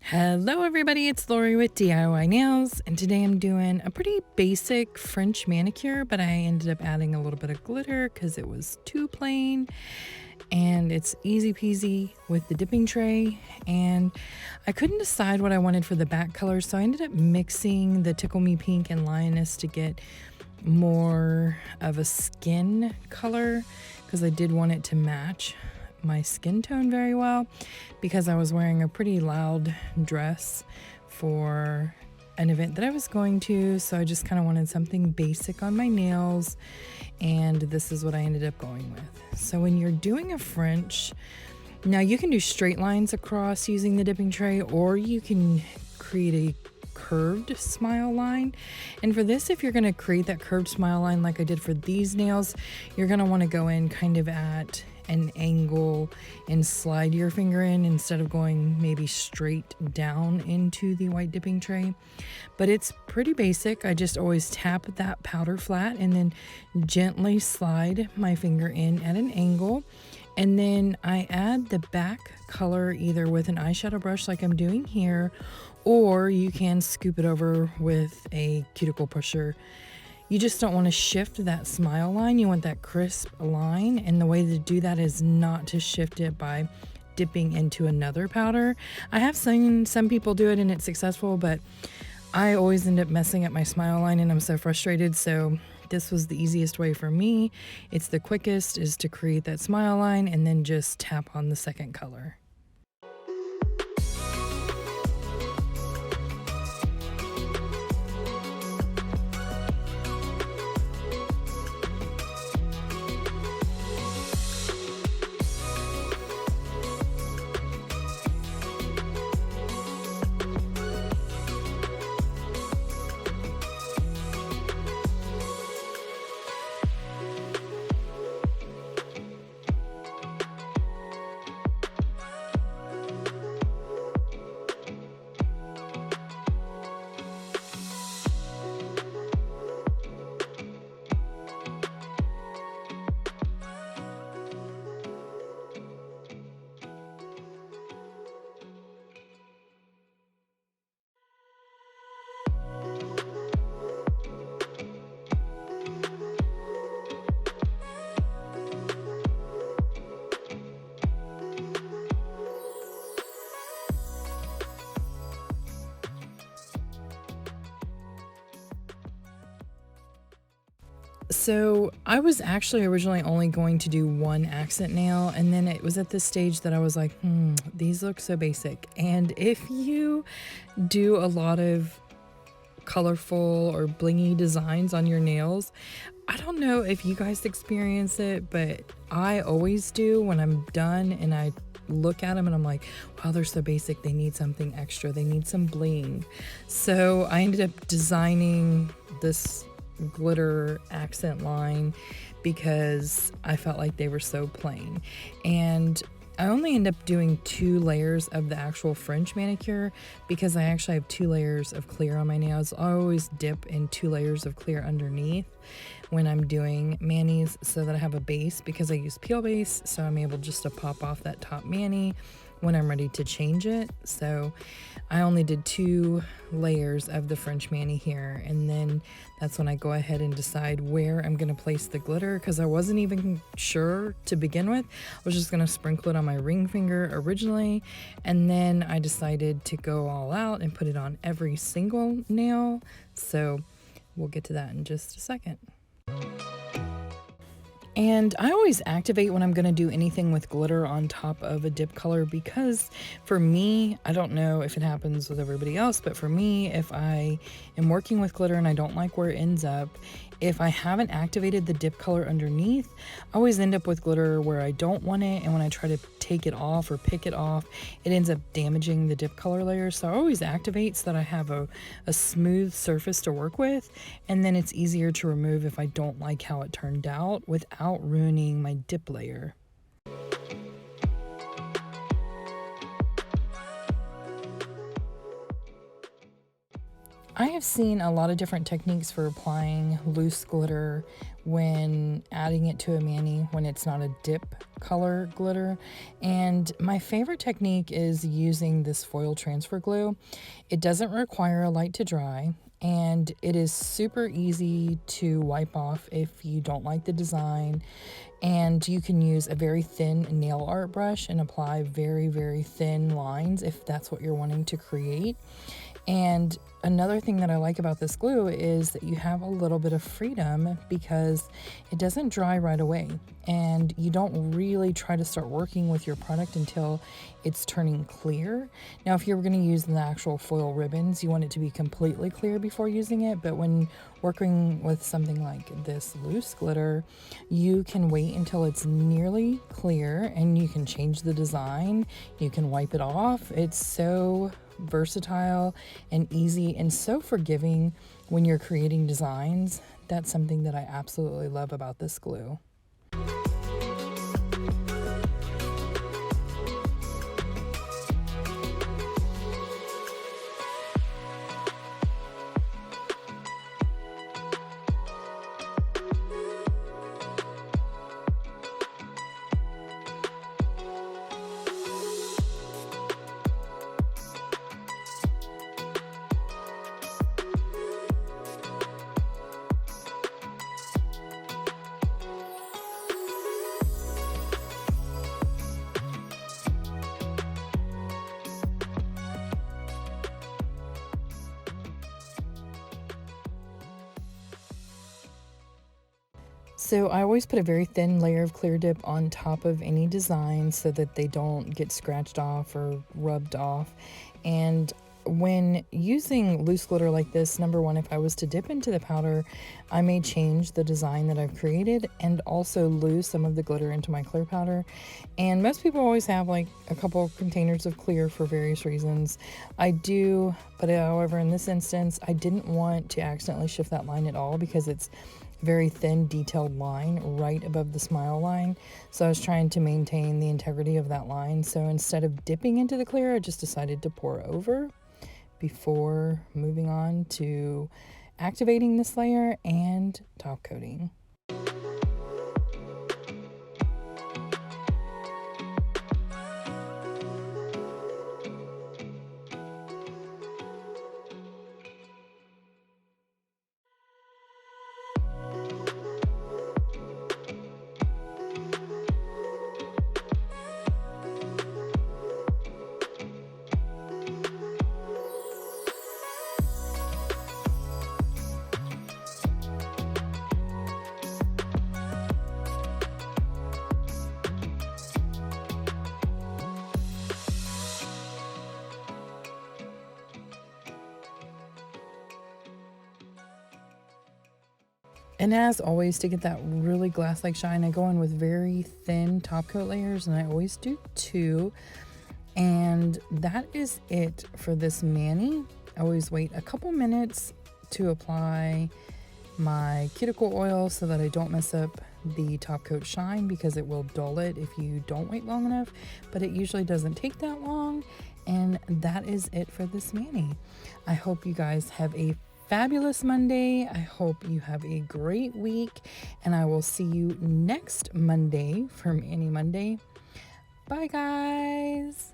Hello everybody, it's Lori with DIY Nails, and today I'm doing a pretty basic French manicure, but I ended up adding a little bit of glitter because it was too plain, and it's easy peasy with the dipping tray. And I couldn't decide what I wanted for the back color, so I ended up mixing the Tickle Me Pink and Lioness to get more of a skin color because I did want it to match my skin tone very well, because I was wearing a pretty loud dress for an event that I was going to, so I just kind of wanted something basic on my nails, and this is what I ended up going with. So when you're doing a French, now you can do straight lines across using the dipping tray, or you can create a curved smile line. And for this, if you're going to create that curved smile line like I did for these nails, you're going to want to go in kind of at an angle and slide your finger in instead of going maybe straight down into the white dipping tray. But it's pretty basic. I just always tap that powder flat and then gently slide my finger in at an angle. And then I add the back color either with an eyeshadow brush like I'm doing here, or you can scoop it over with a cuticle pusher. You just don't want to shift that smile line. You want that crisp line, and the way to do that is not to shift it by dipping into another powder. I have seen some people do it and it's successful, but I always end up messing up my smile line and I'm so frustrated. So this was the easiest way for me. It's the quickest, is to create that smile line and then just tap on the second color. So I was actually originally only going to do one accent nail, and then it was at this stage that I was like, these look so basic. And if you do a lot of colorful or blingy designs on your nails, I don't know if you guys experience it, but I always do when I'm done and I look at them and I'm like, wow, they're so basic. They need something extra. They need some bling. So I ended up designing this glitter accent line because I felt like they were so plain. And I only end up doing 2 layers of the actual French manicure because I actually have 2 layers of clear on my nails. I always dip in 2 layers of clear underneath when I'm doing manis so that I have a base, because I use peel base, so I'm able just to pop off that top mani when I'm ready to change it. So I only did 2 layers of the French mani here, and then that's when I go ahead and decide where I'm going to place the glitter, because I wasn't even sure to begin with. I was just going to sprinkle it on my ring finger originally, and then I decided to go all out and put it on every single nail. So we'll get to that in just a second. And I always activate when I'm going to do anything with glitter on top of a dip color, because for me, I don't know if it happens with everybody else, but for me, if I am working with glitter and I don't like where it ends up, if I haven't activated the dip color underneath, I always end up with glitter where I don't want it, and when I try to take it off or pick it off, it ends up damaging the dip color layer. So I always activate so that I have a smooth surface to work with, and then it's easier to remove if I don't like how it turned out without ruining my dip layer. I have seen a lot of different techniques for applying loose glitter when adding it to a mani when it's not a dip color glitter. And my favorite technique is using this foil transfer glue. It doesn't require a light to dry, and it is super easy to wipe off if you don't like the design. And you can use a very thin nail art brush and apply very, very thin lines if that's what you're wanting to create. And another thing that I like about this glue is that you have a little bit of freedom because it doesn't dry right away, and you don't really try to start working with your product until it's turning clear. Now, if you're going to use the actual foil ribbons, you want it to be completely clear before using it, but when working with something like this loose glitter, you can wait until it's nearly clear and you can change the design. You can wipe it off. It's so versatile and easy and so forgiving when you're creating designs. That's something that I absolutely love about this glue. So I always put a very thin layer of clear dip on top of any design so that they don't get scratched off or rubbed off. And when using loose glitter like this, number one, if I was to dip into the powder, I may change the design that I've created and also lose some of the glitter into my clear powder. And most people always have like a couple containers of clear for various reasons. I do, but however, in this instance, I didn't want to accidentally shift that line at all because it's very thin detailed line right above the smile line, so I was trying to maintain the integrity of that line. So instead of dipping into the clear, I just decided to pour over before moving on to activating this layer and top coating. And as always, to get that really glass-like shine, I go in with very thin top coat layers, and I always do 2. And that is it for this mani. I always wait a couple minutes to apply my cuticle oil so that I don't mess up the top coat shine, because it will dull it if you don't wait long enough, but it usually doesn't take that long. And that is it for this mani. I hope you guys have a fabulous Monday. I hope you have a great week, and I will see you next Monday for Mani Monday. Bye, guys.